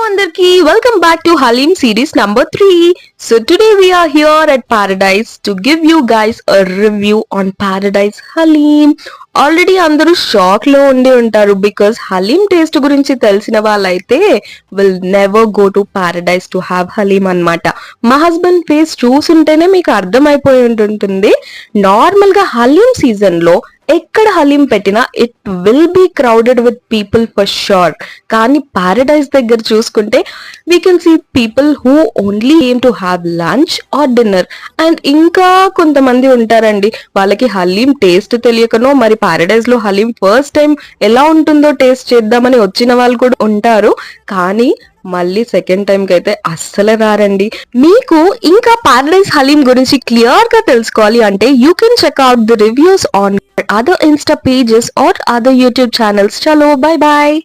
Andarki, welcome back to Halim series number 3. So today we are here at Paradise to give you guys a review on Paradise Halim. Already అందరూ shock లో ఉండి ఉంటారు because haleem taste గురించి తెలిసిన వాళ్ళైతే will never go to paradise to have haleem అన్నమాట. మా husband face చూసుంటేనే మీకు అర్థమైపోయి ఉంటుంది. నార్మల్ గా హలీం సీజన్ లో ఎక్కడ హలీం పెట్టినా it will be crowded with people for sure. కానీ పారడైజ్ దగ్గర చూసుకుంటే we can see people who only aim to have lunch or dinner. And ఇంకా కొంతమంది ఉంటారండి, వాళ్ళకి హలీం టేస్ట్ తెలియకనో మరి పారడైజ్ లో హలీం ఫస్ట్ టైం ఎలా ఉంటుందో టేస్ట్ చేద్దామని వచ్చిన వాళ్ళు కూడా ఉంటారు. కానీ మళ్ళీ సెకండ్ టైం కి అయితే అస్సలు రారండి. మీకు ఇంకా పారడైజ్ హలీం గురించి క్లియర్ గా తెలుసుకోవాలి అంటే you can check out the reviews on other insta pages or other YouTube channels. చలో బై బాయ్.